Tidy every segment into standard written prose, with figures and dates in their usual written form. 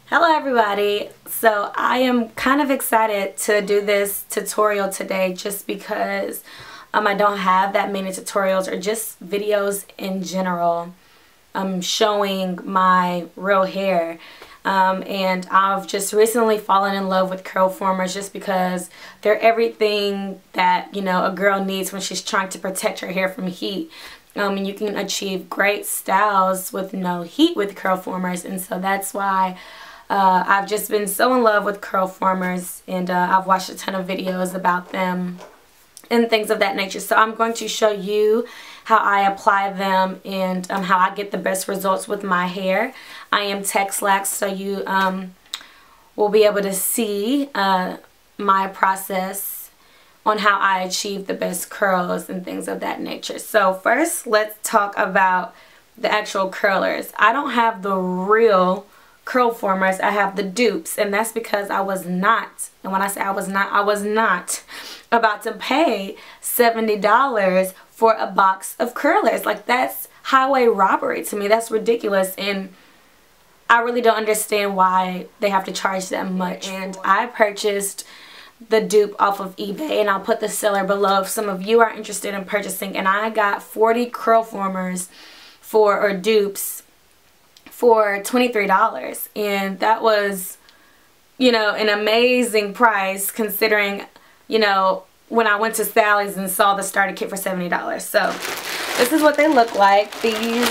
Hello everybody. So I am kind of excited to do this tutorial today just because I don't have that many tutorials or just videos in general showing my real hair. And I've just recently fallen in love with curl formers just because they're everything that, you know, a girl needs when she's trying to protect her hair from heat. And you can achieve great styles with no heat with curl formers, and so that's why I've just been so in love with curl formers, and I've watched a ton of videos about them and things of that nature. So I'm going to show you how I apply them and how I get the best results with my hair. I am Texlaxed, so you will be able to see my process on how I achieve the best curls and things of that nature. So first, let's talk about the actual curlers. I don't have the real curl formers, I have the dupes, and that's because I was not, and when I say I was not about to pay $70 for a box of curlers. Like, that's highway robbery to me. That's ridiculous, and I really don't understand why they have to charge that much. And I purchased the dupe off of eBay, and I'll put the seller below if some of you are interested in purchasing. And I got 40 curl formers or dupes for $23, and that was, you know, an amazing price considering, you know, when I went to Sally's and saw the starter kit for $70. So this is what they look like. These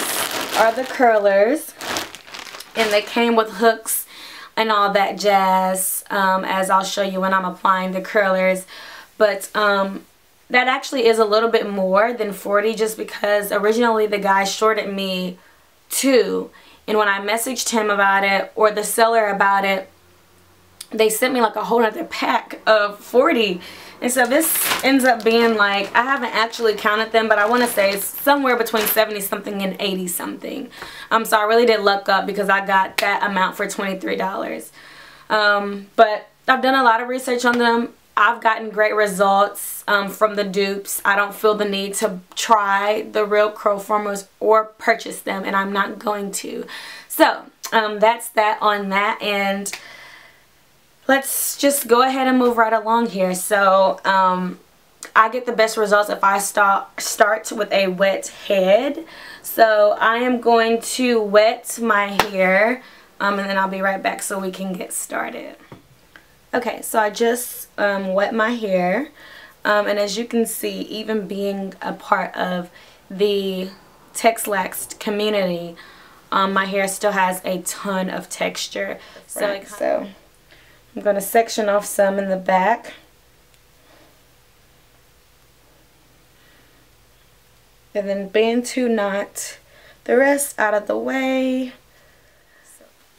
are the curlers, and they came with hooks and all that jazz, as I'll show you when I'm applying the curlers. But that actually is a little bit more than 40 just because originally the guy shorted me 2. And when I messaged him about it, or the seller about it, they sent me like a whole other pack of 40. And so this ends up being like, I haven't actually counted them, but I want to say it's somewhere between 70 something and 80 something. So I really did luck up because I got that amount for $23. But I've done a lot of research on them. I've gotten great results from the dupes. I don't feel the need to try the real curl formers or purchase them, and I'm not going to. So that's that on that, and let's just go ahead and move right along here. So I get the best results if I start with a wet head. So I am going to wet my hair, and then I'll be right back so we can get started. Okay, so I just wet my hair, and as you can see, even being a part of the Texlaxed community, my hair still has a ton of texture. So I'm going to section off some in the back. And then band to knot the rest out of the way.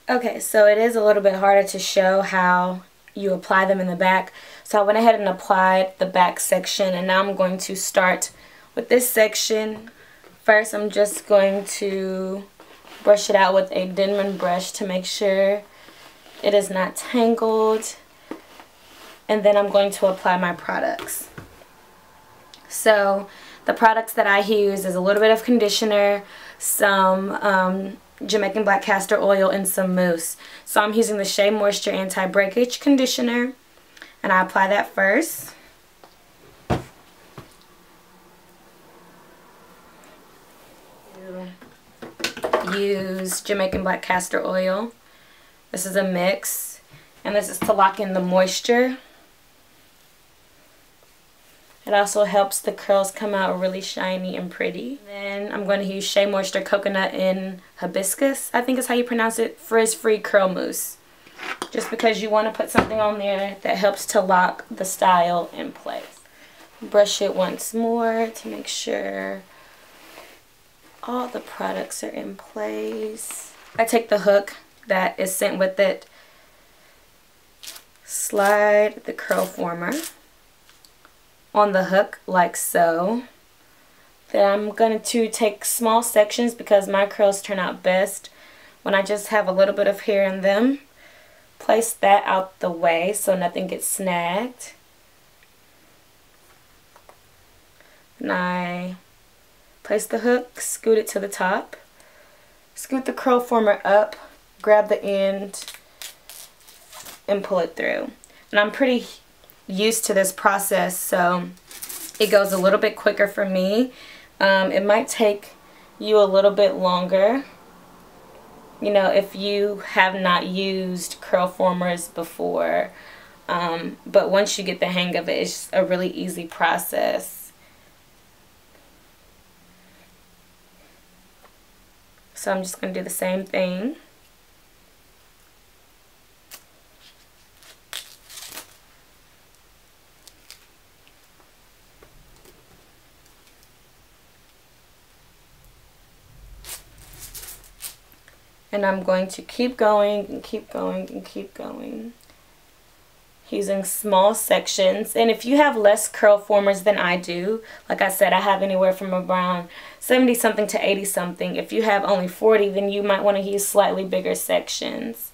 Okay, so it is a little bit harder to show how you apply them in the back. So I went ahead and applied the back section, and now I'm going to start with this section. First, I'm just going to brush it out with a Denman brush to make sure it is not tangled, and then I'm going to apply my products. So the products that I use is a little bit of conditioner, some Jamaican black castor oil, and some mousse. So I'm using the Shea Moisture Anti-Breakage conditioner, and I apply that first. Use Jamaican black castor oil. This is a mix, and this is to lock in the moisture. It also helps the curls come out really shiny and pretty. Then I'm going to use Shea Moisture Coconut and Hibiscus, I think is how you pronounce it, frizz-free curl mousse. Just because you want to put something on there that helps to lock the style in place. Brush it once more to make sure all the products are in place. I take the hook that is sent with it, slide the curl former on the hook like so. Then I'm going to take small sections because my curls turn out best when I just have a little bit of hair in them. Place that out the way so nothing gets snagged. And I place the hook, scoot it to the top, scoot the curl former up, grab the end, and pull it through. And I'm pretty used to this process, so it goes a little bit quicker for me. It might take you a little bit longer, you know, if you have not used curl formers before. But once you get the hang of it, it's a really easy process. So I'm just going to do the same thing. And I'm going to keep going and keep going and keep going, using small sections. And if you have less curl formers than I do, like I said, I have anywhere from around 70 something to 80 something. If you have only 40, then you might want to use slightly bigger sections.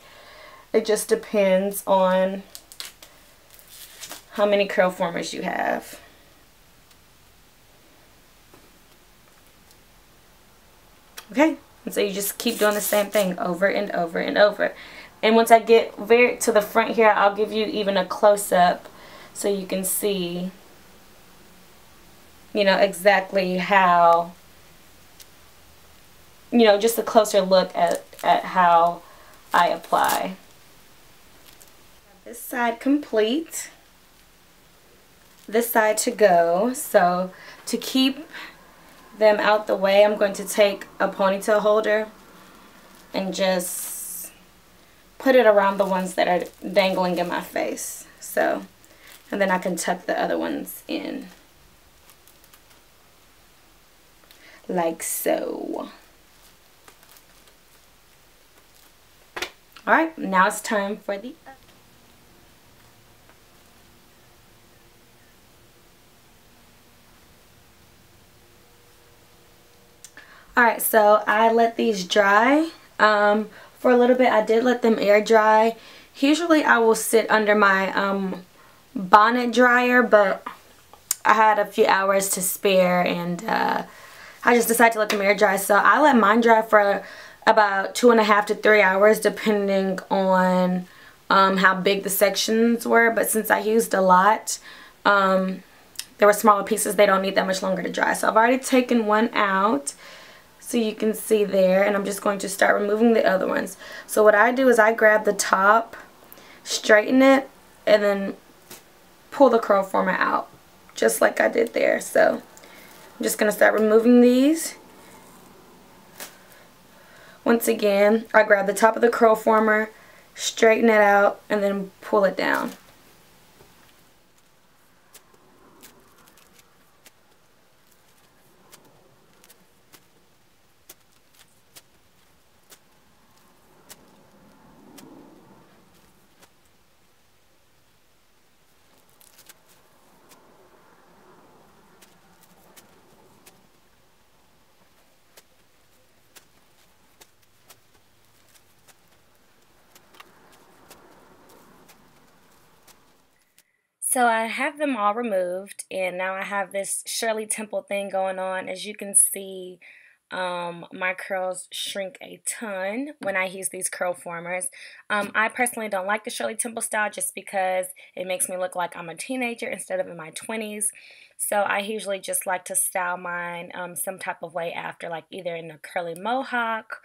It just depends on how many curl formers you have. Okay, and so you just keep doing the same thing over and over and over. And once I get very to the front here, I'll give you even a close-up so you can see, you know, exactly how, you know, just a closer look at how I apply. This side complete, this side to go. So to keep them out the way, I'm going to take a ponytail holder and just put it around the ones that are dangling in my face. So, and then I can tuck the other ones in. Like so. Alright, now it's time for the... Alright, so I let these dry. For a little bit, I did let them air dry. Usually I will sit under my bonnet dryer, but I had a few hours to spare, and I just decided to let them air dry. So I let mine dry for about 2.5 to 3 hours, depending on how big the sections were. But since I used a lot, there were smaller pieces. They don't need that much longer to dry. So I've already taken one out, so you can see there, and I'm just going to start removing the other ones. So what I do is I grab the top, straighten it, and then pull the curl former out, just like I did there. So I'm just going to start removing these. Once again, I grab the top of the curl former, straighten it out, and then pull it down. So I have them all removed, and now I have this Shirley Temple thing going on. As you can see, my curls shrink a ton when I use these curl formers. I personally don't like the Shirley Temple style just because it makes me look like I'm a teenager instead of in my 20s. So I usually just like to style mine some type of way after, like either in a curly mohawk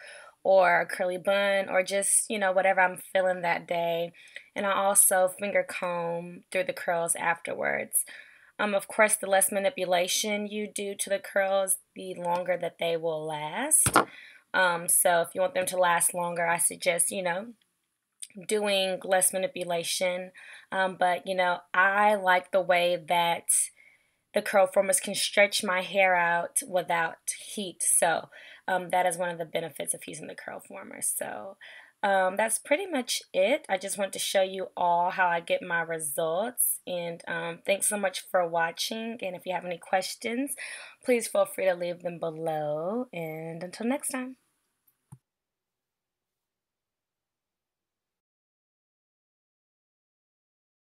or a curly bun, or just, you know, whatever I'm feeling that day. And I also finger comb through the curls afterwards. Of course, the less manipulation you do to the curls, the longer that they will last. So if you want them to last longer, I suggest, you know, doing less manipulation. But, you know, I like the way that the curl formers can stretch my hair out without heat. So that is one of the benefits of using the curl formers. So that's pretty much it. I just want to show you all how I get my results. And thanks so much for watching. And if you have any questions, please feel free to leave them below. And until next time.